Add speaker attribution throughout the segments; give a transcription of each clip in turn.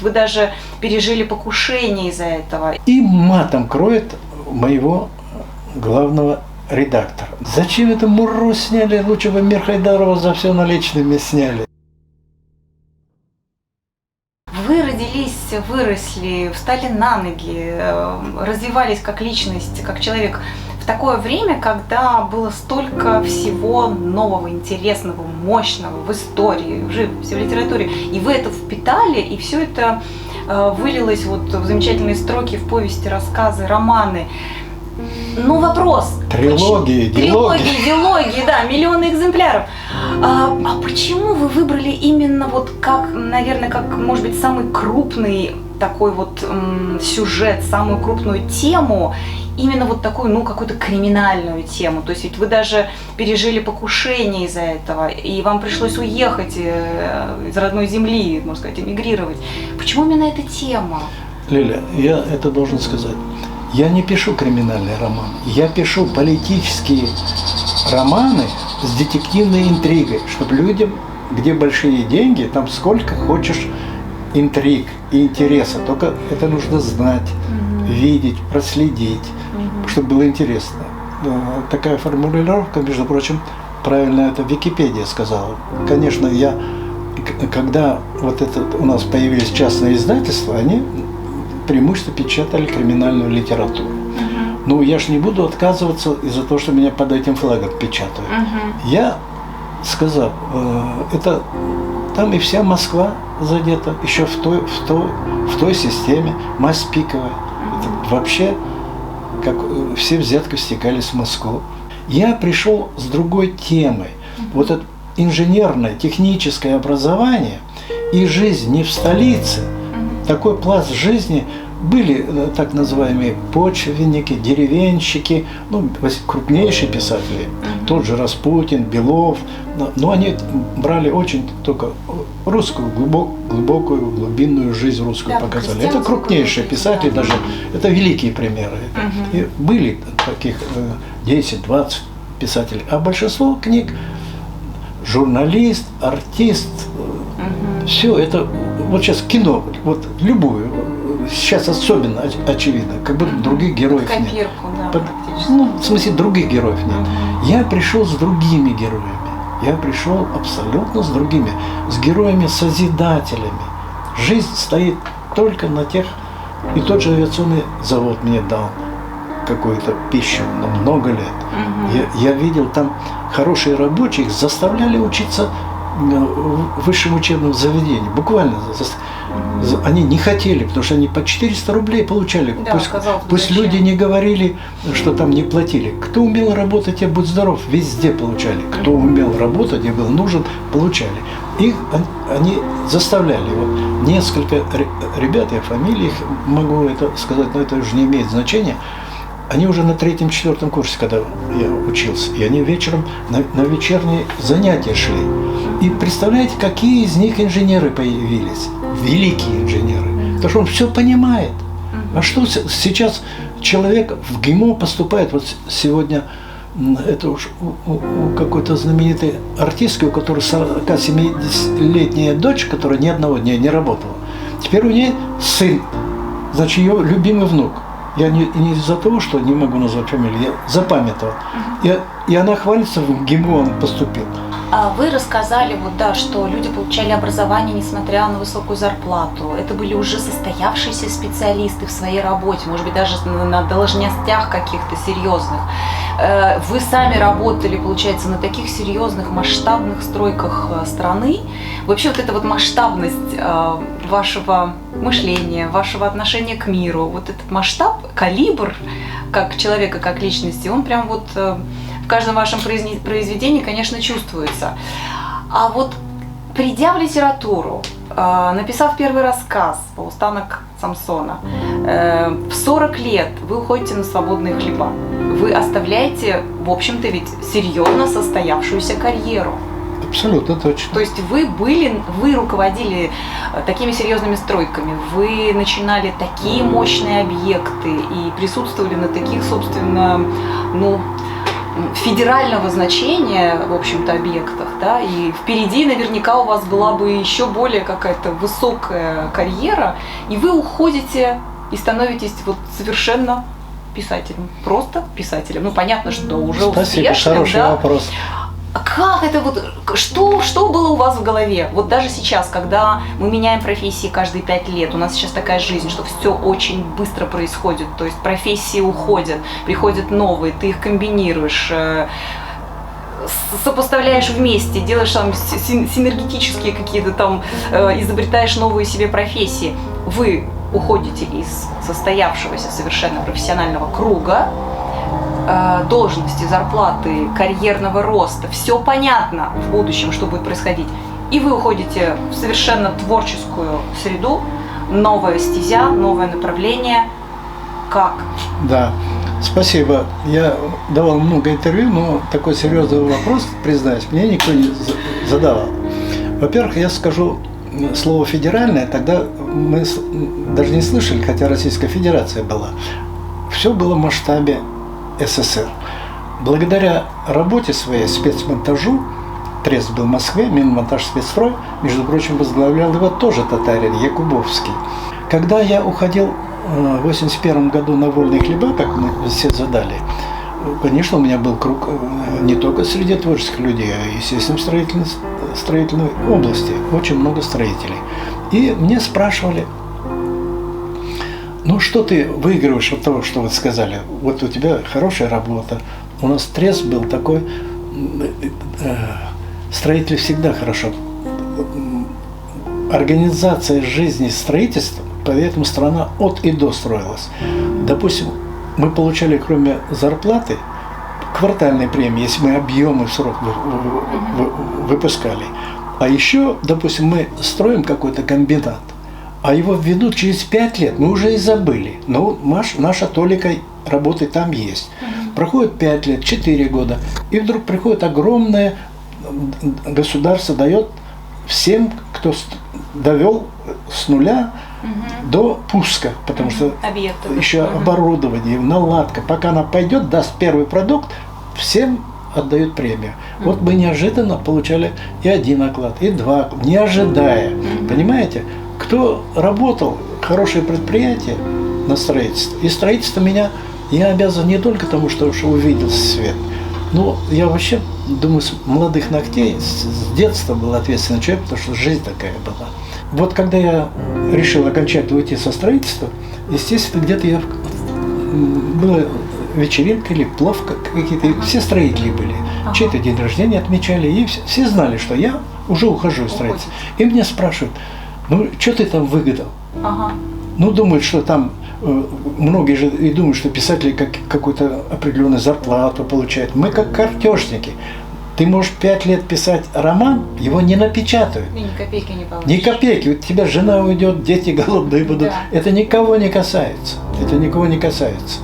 Speaker 1: вы даже пережили покушение из-за этого.
Speaker 2: И матом кроет моего главного редактора. Зачем это Мурру сняли? Лучше бы Мирхайдарова за все наличными сняли.
Speaker 1: Вы родились, выросли, встали на ноги, развивались как личность, как человек в такое время, когда было столько всего нового, интересного, мощного в истории, в живописи, в литературе. И вы это впитали, и все это вылилось вот в замечательные строки, в повести, рассказы, романы. Ну, вопрос.
Speaker 2: Трилогии,
Speaker 1: дилогии, да, миллионы экземпляров. А почему вы выбрали именно вот как, наверное, как, может быть, самый крупный такой вот сюжет, самую крупную тему, именно вот такую, ну, какую-то криминальную тему? То есть ведь вы даже пережили покушение из-за этого, и вам пришлось уехать из родной земли, можно сказать, эмигрировать. Почему именно эта тема?
Speaker 2: Лиля, я это должен сказать. Я не пишу криминальные романы, я пишу политические романы с детективной интригой, чтобы людям, где большие деньги, там сколько хочешь интриг и интереса, только это нужно знать, видеть, проследить, чтобы было интересно. Такая формулировка, между прочим, правильно это Википедия сказала. Конечно, когда вот это у нас появились частные издательства, они преимущественно печатали криминальную литературу. Ну, я ж не буду отказываться из-за того, что меня под этим флагом печатают. Я сказал, это там и вся Москва задета, еще в той системе, мазь пиковая. Это вообще, как все взятки стекались в Москву. Я пришел с другой темой. Вот это инженерное, техническое образование и жизнь не в столице, такой пласт жизни. Были так называемые почвенники, деревенщики, ну, крупнейшие писатели, тот же Распутин, Белов, но они брали очень только русскую, глубокую, глубинную жизнь русскую, да, показали. Это крупнейшие писатели, да, даже, это великие примеры. И были таких 10-20 писателей, а большинство книг журналист, артист, все это, вот сейчас кино, вот любую, сейчас особенно очевидно, как будто других героев нет.
Speaker 1: Копирку, да,
Speaker 2: ну, в смысле, других героев нет. Я пришел с другими героями. Я пришел абсолютно с другими, с героями-созидателями. Жизнь стоит только на тех, и тот же авиационный завод мне дал какую-то пищу на много лет. Я видел там хорошие рабочие, их заставляли учиться в высшем учебном заведении. Буквально. Они не хотели, потому что они по 400 рублей получали. Да, пусть люди не говорили, что там не платили. Кто умел работать, я будь здоров, везде получали. Кто умел работать, я был нужен, получали. Их они заставляли. Вот несколько ребят, я фамилии их могу это сказать, но это уже не имеет значения. Они уже на 3-4 курсе, когда я учился, и они вечером на вечерние занятия шли. И представляете, какие из них инженеры появились? Великие инженеры. Потому что он все понимает. А что сейчас человек в ГИМО поступает? Вот сегодня это уж у какой-то знаменитой артистки, у которой 47-летняя дочь, которая ни одного дня не работала. Теперь у нее сын, значит, ее любимый внук. Я не из-за того, что не могу назвать фамилию, я запамятовал. И она хвалится, в ГИМО он поступил.
Speaker 1: Вы рассказали, вот, да, что люди получали образование, несмотря на высокую зарплату. Это были уже состоявшиеся специалисты в своей работе, может быть, даже на должностях каких-то серьезных. Вы сами работали, получается, на таких серьезных масштабных стройках страны. Вообще вот эта вот масштабность вашего мышления, вашего отношения к миру, вот этот масштаб, калибр как человека, как личности, он прям вот в каждом вашем произведении, конечно, чувствуется. А вот придя в литературу, написав первый рассказ «Полустанок Самсона», в 40 лет вы уходите на свободные хлеба. Вы оставляете, в общем-то, ведь серьезно состоявшуюся карьеру.
Speaker 2: Абсолютно точно.
Speaker 1: То есть вы руководили такими серьезными стройками, вы начинали такие мощные объекты и присутствовали на таких, собственно, ну, федерального значения, в общем-то, объектах, да, и впереди наверняка у вас была бы еще более какая-то высокая карьера, и вы уходите и становитесь вот совершенно писателем, просто писателем. Ну, понятно, что уже
Speaker 2: Спасибо,
Speaker 1: успешным,
Speaker 2: хороший
Speaker 1: да.
Speaker 2: вопрос.
Speaker 1: Как это вот, что было у вас в голове? Вот даже сейчас, когда мы меняем профессии каждые 5 лет, у нас сейчас такая жизнь, что все очень быстро происходит, то есть профессии уходят, приходят новые, ты их комбинируешь, сопоставляешь вместе, делаешь там синергетические какие-то там, изобретаешь новые себе профессии. Вы уходите из состоявшегося совершенно профессионального круга, должности, зарплаты, карьерного роста, все понятно в будущем, что будет происходить. И вы уходите в совершенно творческую среду, новая стезя, новое направление. Как?
Speaker 2: Да, спасибо. Я давал много интервью, но такой серьезный вопрос, признаюсь, мне никто не задавал. Во-первых, я скажу слово «федеральное», тогда мы даже не слышали, хотя Российская Федерация была. Все было в масштабе СССР. Благодаря работе своей, спецмонтажу, Трест был в Москве, Минмонтаж спецстрой, между прочим, возглавлял его тоже татарин Якубовский. Когда я уходил в 1981 году на вольные хлеба, как мы все задали, конечно, у меня был круг не только среди творческих людей, а, естественно, в строительной области. Очень много строителей. И мне спрашивали: ну, что ты выигрываешь от того, что вы сказали? Вот у тебя хорошая работа. У нас Трест был такой, строители всегда хорошо. Организация жизни строительства, поэтому страна от и до строилась. Допустим, мы получали, кроме зарплаты, квартальные премии, если мы объемы в срок выпускали. А еще, допустим, мы строим какой-то комбинат, а его введут через 5 лет, мы уже и забыли. Но наша толика работы там есть. Проходит 5 лет, 4 года, и вдруг приходит огромное государство, дает всем, кто довел с нуля до пуска, потому что
Speaker 1: объекты,
Speaker 2: еще оборудование, наладка. Пока она пойдет, даст первый продукт, всем отдают премию. Вот мы неожиданно получали и 1 оклад, и 2, не ожидая. Понимаете? Кто работал, хорошее предприятие на строительство, и строительство меня, я обязан не только тому, что увидел свет, но я вообще, думаю, с молодых ногтей, с детства был ответственный человек, потому что жизнь такая была. Вот когда я решил окончательно уйти со строительства, естественно, где-то была вечеринка или плов какие-то, все строители были, чей-то день рождения отмечали, и все знали, что я уже ухожу из строительства. И меня спрашивают: ну, что ты там выгадал? Ну, думают, что там, многие же и думают, что писатели какую-то определенную зарплату получают. Мы как картежники. Ты можешь 5 лет писать роман, его не напечатают.
Speaker 1: И ни копейки не получишь.
Speaker 2: Ни копейки. Вот тебя жена уйдет, дети голодные будут.
Speaker 1: Да.
Speaker 2: Это никого не касается. Это никого не касается.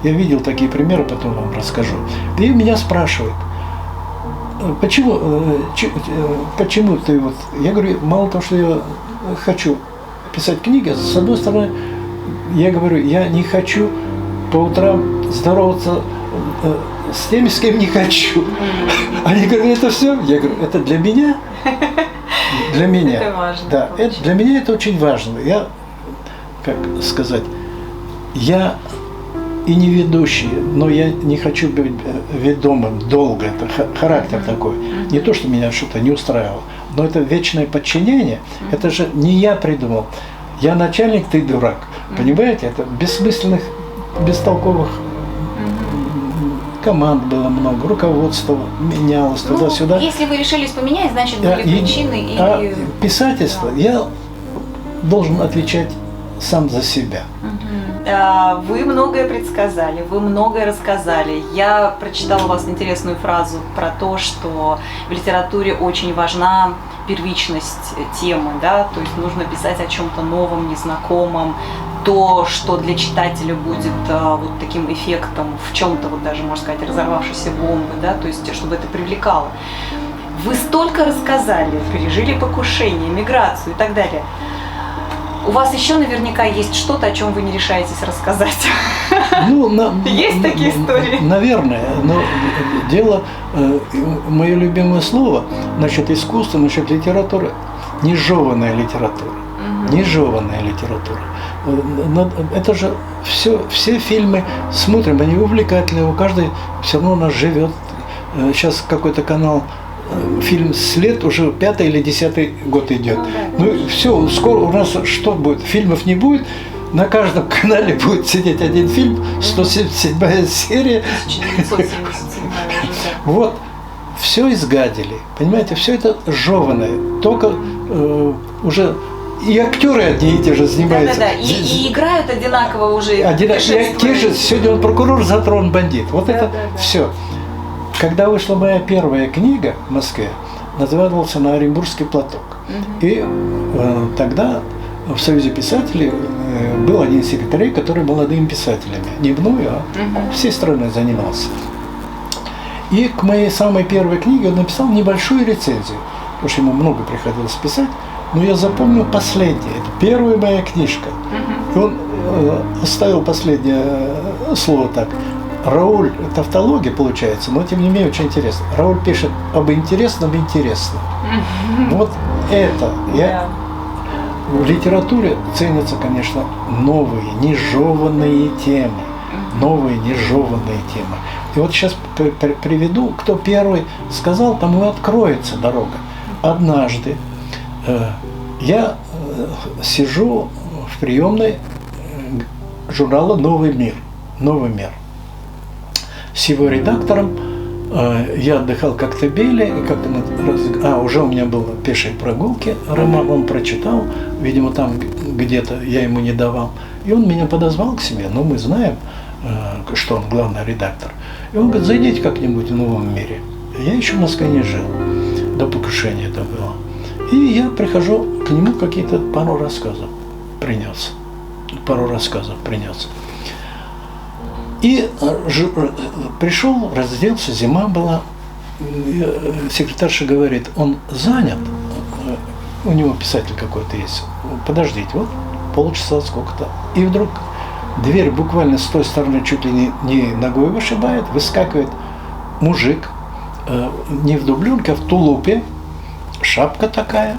Speaker 2: Я видел такие примеры, потом вам расскажу. И меня спрашивают: почему ты вот... Я говорю, мало того, что я хочу писать книги, с одной стороны, я говорю, я не хочу по утрам здороваться с теми, с кем не хочу. Они говорят, это все? Я говорю, это для меня? Для меня.
Speaker 1: Это важно.
Speaker 2: Да, для меня это очень важно. Я, как сказать, я и не ведущий, но я не хочу быть ведомым долго. Это характер такой. Не то, что меня что-то не устраивало, но это вечное подчинение. Это же не я придумал. Я начальник, ты дурак. Понимаете? Это бессмысленных, бестолковых команд было много, руководство менялось туда-сюда.
Speaker 1: Если вы решились поменять, значит, были причины.
Speaker 2: Писательство, я должен отвечать сам за себя.
Speaker 1: Вы многое предсказали, вы многое рассказали. Я прочитала у вас интересную фразу про то, что в литературе очень важна первичность темы, да, то есть нужно писать о чем-то новом, незнакомом, то, что для читателя будет вот таким эффектом, в чем-то вот даже, можно сказать, разорвавшейся бомбы, да, то есть чтобы это привлекало. Вы столько рассказали, пережили покушение, миграцию и так далее. У вас еще наверняка есть что-то, о чем вы не решаетесь рассказать.
Speaker 2: Ну,
Speaker 1: Есть такие истории?
Speaker 2: Наверное, но дело, мое любимое слово насчет искусства, насчет литературы, нежеванная литература. Нежеванная литература. Это же все фильмы смотрим, они увлекательные, у каждой все равно у нас живет. Сейчас какой-то канал, фильм «След» уже 5-й или 10-й год идет. Ну все, скоро у нас что будет? Фильмов не будет. На каждом канале будет сидеть один фильм, 177-я серия.
Speaker 1: 1977
Speaker 2: Вот, все изгадили. Понимаете, все это жеванное. Только уже и актеры одни и те же снимаются.
Speaker 1: Да. И играют одинаково уже.
Speaker 2: И те же, сегодня он прокурор, завтра он бандит. Вот это все. Когда вышла моя первая книга в Москве, назывался «На Оренбургский платок». И тогда в Союзе писателей был один из секретарей, который молодыми писателями, не мною, а всей страной занимался. И к моей самой первой книге он написал небольшую рецензию, потому что ему много приходилось писать, но я запомнил последнее. Это первая моя книжка. И он оставил последнее слово так. Рауль, тавтология получается, но тем не менее очень интересно. Рауль пишет об интересном интересном. Вот это. В литературе ценятся, конечно, новые, нежеванные темы. Новые, нежеванные темы. И вот сейчас приведу, кто первый сказал, тому и откроется дорога. Однажды я сижу в приемной журнала «Новый мир». «Новый мир». С его редактором я отдыхал в Коктебеле, и как-то уже у меня был «Пешие прогулки», роман он прочитал, видимо, там где-то я ему не давал. И он меня подозвал к себе, но мы знаем, что он главный редактор. И он говорит, зайдите как-нибудь в «Новом мире». Я еще в Москве не жил, до покушения это было. И я прихожу к нему, какие-то пару рассказов принес. И пришел, разделся, зима была. Секретарша говорит, он занят, у него писатель какой-то есть, подождите, вот полчаса сколько-то. И вдруг дверь буквально с той стороны чуть ли не ногой вышибает, выскакивает мужик, не в дубленке, а в тулупе, шапка такая,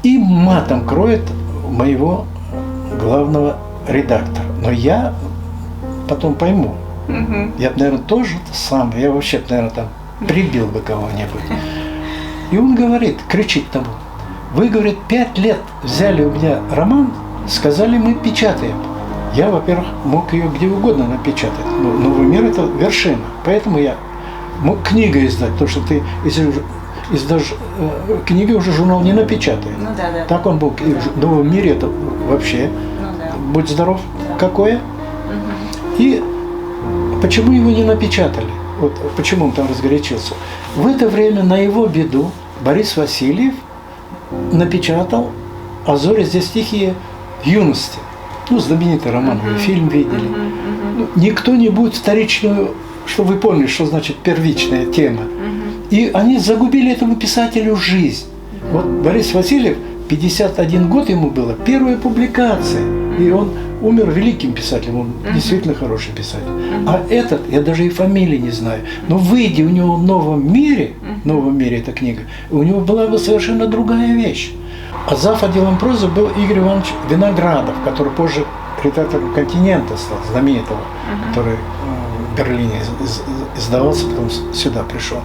Speaker 2: и матом кроет моего главного редактора. Но я потом пойму. Я бы, наверное, тоже сам, я вообще, наверное, там прибил бы кого-нибудь. И он говорит, кричит тому, вы, говорит, 5 лет взяли у меня роман, сказали, мы печатаем. Я, во-первых, мог ее где угодно напечатать. Но «Новый мир» – это вершина. Поэтому я мог книгу издать, потому что ты, если издашь книги, уже журнал не напечатает.
Speaker 1: Ну, да.
Speaker 2: Так он был. И в «Новом мире» это вообще, будь здоров, какое. И почему его не напечатали? Вот почему он там разгорячился? В это время на его беду Борис Васильев напечатал «А зори здесь тихие юности». Ну, знаменитый роман, вы фильм видели. Не кто-нибудь вторичную, чтобы вы поняли, что значит первичная тема. И они загубили этому писателю жизнь. Вот Борис Васильев, 51 год ему было, первая публикация. И он умер великим писателем, он действительно хороший писатель. А этот, я даже и фамилии не знаю, но выйдя у него в «Новом мире» эта книга, у него была бы совершенно другая вещь. А зав. Отделом прозы был Игорь Иванович Виноградов, который позже редактором «Континента» стал, знаменитого, который в Берлине издавался, потом сюда пришел.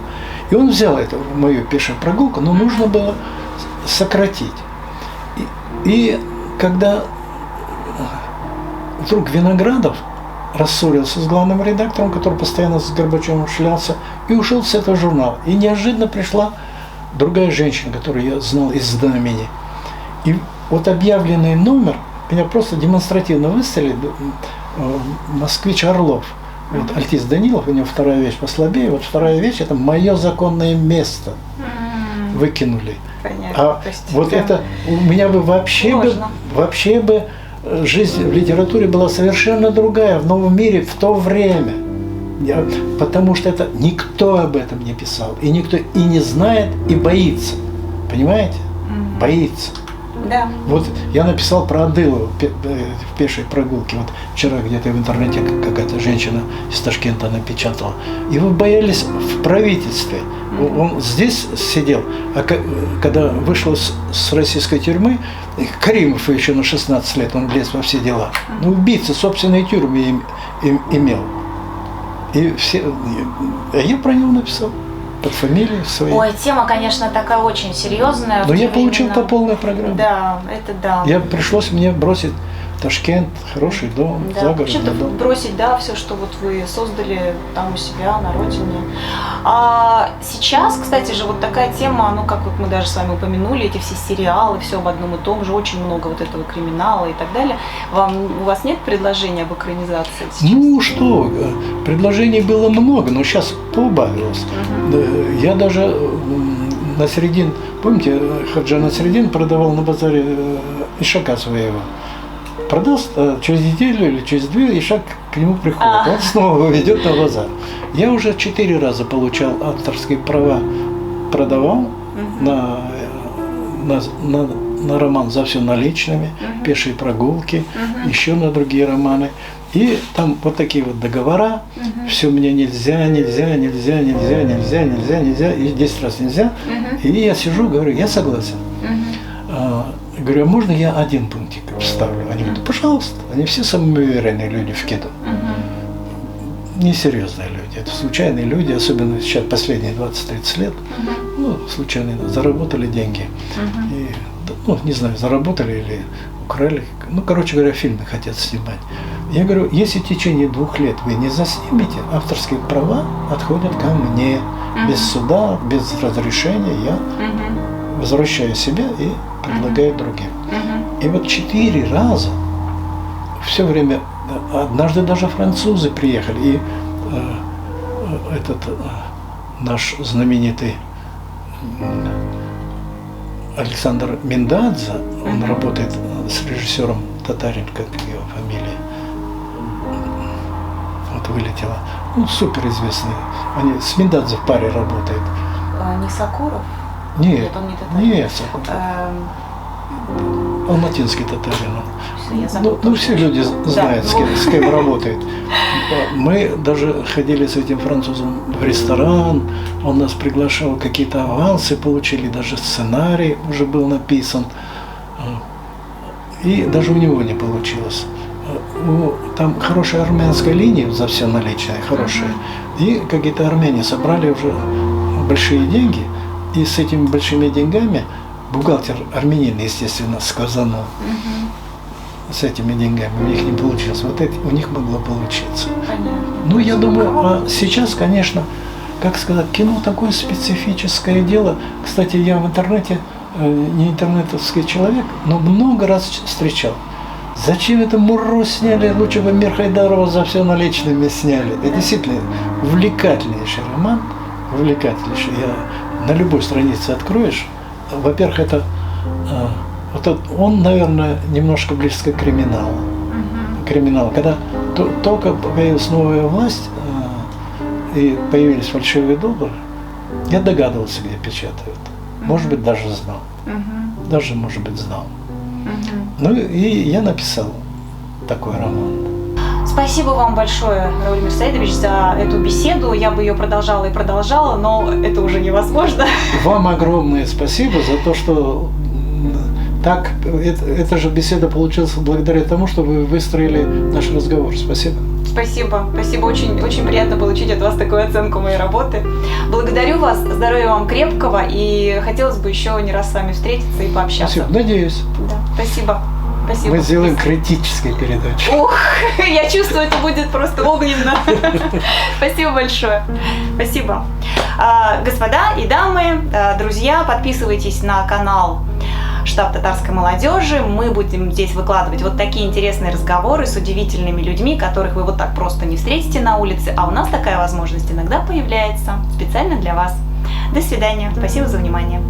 Speaker 2: И он взял эту мою пешую прогулку, но нужно было сократить. И когда вдруг Виноградов рассорился с главным редактором, который постоянно с Горбачевым шлялся, и ушел с этого журнала. И неожиданно пришла другая женщина, которую я знал из знамени. И вот объявленный номер меня просто демонстративно выставили, москвич Орлов. Вот альтист Данилов, у него вторая вещь послабее, вот вторая вещь – это «Мое законное место». Выкинули.
Speaker 1: Понятно.
Speaker 2: А вот это у меня бы вообще бы жизнь в литературе была совершенно другая в «Новом мире» в то время. Потому что это никто об этом не писал. И никто и не знает, и боится. Понимаете? Боится.
Speaker 1: Да.
Speaker 2: Вот я написал про Адылова в пешей прогулке. Вот вчера где-то в интернете какая-то женщина из Ташкента напечатала. Его боялись в правительстве. Он здесь сидел, а когда вышел с российской тюрьмы, Каримов еще на 16 лет, он лез во все дела. Ну, убийца собственной тюрьмы имел. И все, я про него написал. Под фамилией своей.
Speaker 1: Ой, тема, конечно, такая очень серьезная.
Speaker 2: Но я получил по полной программе.
Speaker 1: Да, это да.
Speaker 2: Пришлось мне бросить Ташкент, хороший дом,
Speaker 1: да, вообще-то
Speaker 2: дом.
Speaker 1: бросить, да, все, что вот вы создали там у себя на родине. А сейчас, кстати же, вот такая тема, ну, как вот мы даже с вами упомянули, эти все сериалы, все об одном и том же, очень много вот этого криминала и так далее. У вас нет предложения об экранизации сейчас?
Speaker 2: Ну что, предложений было много, но сейчас поубавилось. Я даже Насреддин, помните, Хаджа Насреддин продавал на базаре ишака своего. Продаст, через неделю или через 2 ишак к нему приходит. Он снова ведет на базар. Я уже 4 раза получал авторские права, продавал на роман «За все наличными», «Пешие прогулки», еще на другие романы. И там вот такие вот договора, все мне нельзя, и 10 раз нельзя. И я сижу, говорю, я согласен. Говорю, а можно я один пунктик вставлю? Они говорят, пожалуйста. Они все самоуверенные люди в кино. Несерьезные люди. Это случайные люди, особенно сейчас последние 20-30 лет. Ну, случайно заработали деньги. И, ну, не знаю, заработали или украли. Ну, короче говоря, фильмы хотят снимать. Я говорю, если в течение 2 лет вы не заснимете, авторские права отходят ко мне. Без суда, без разрешения я возвращаю себя и предлагаю другим. И вот 4 раза все время, однажды даже французы приехали, и этот наш знаменитый Александр Миндадзе, он работает с режиссером Татарин, как его фамилия, вот вылетела, ну, суперизвестный, они с Миндадзе в паре работают.
Speaker 1: Не Сокуров?
Speaker 2: Нет,
Speaker 1: он не Татарин.
Speaker 2: Нет, Сокуров. Алматинский татарин. Ну, все люди знают, с кем работает. Мы даже ходили с этим французом в ресторан, он нас приглашал, какие-то авансы получили, даже сценарий уже был написан. И даже у него не получилось. Там хорошая армянская линия, за все наличные, хорошая. И какие-то армяне собрали уже большие деньги, и с этими большими деньгами бухгалтер армянин, естественно, сказанул. С этими деньгами у них не получилось. Вот это у них могло получиться.
Speaker 1: Понятно.
Speaker 2: Ну, я думаю, а сейчас, конечно, как сказать, кино такое специфическое дело. Кстати, я в интернете, не интернетовский человек, но много раз встречал. Зачем это Мурро сняли? Лучше бы Мирхайдарова «За все наличными» сняли. Это действительно увлекательнейший роман. Увлекательнейший. На любой странице откроешь. Во-первых, это вот он, наверное, немножко близко к криминалу. Криминал. Когда только появилась новая власть и появились фальшивые доллары, я догадывался, где печатают. Может быть, даже знал. Даже, может быть, знал. Ну и я написал такой роман.
Speaker 1: Спасибо вам большое, Рауль Мирсаидович, за эту беседу. Я бы ее продолжала и продолжала, но это уже невозможно.
Speaker 2: Вам огромное спасибо за то, что так, эта же беседа получилась благодаря тому, что вы выстроили наш разговор. Спасибо.
Speaker 1: Спасибо. Спасибо. Очень, очень приятно получить от вас такую оценку моей работы. Благодарю вас. Здоровья вам крепкого. И хотелось бы еще не раз с вами встретиться и пообщаться.
Speaker 2: Спасибо. Надеюсь.
Speaker 1: Да. Спасибо. Спасибо.
Speaker 2: Мы сделаем критическую передачу.
Speaker 1: Ух, я чувствую, это будет просто огненно. Спасибо большое. Спасибо. Господа и дамы, друзья, подписывайтесь на канал «Штаб татарской молодежи». Мы будем здесь выкладывать вот такие интересные разговоры с удивительными людьми, которых вы вот так просто не встретите на улице, а у нас такая возможность иногда появляется специально для вас. До свидания. Спасибо за внимание.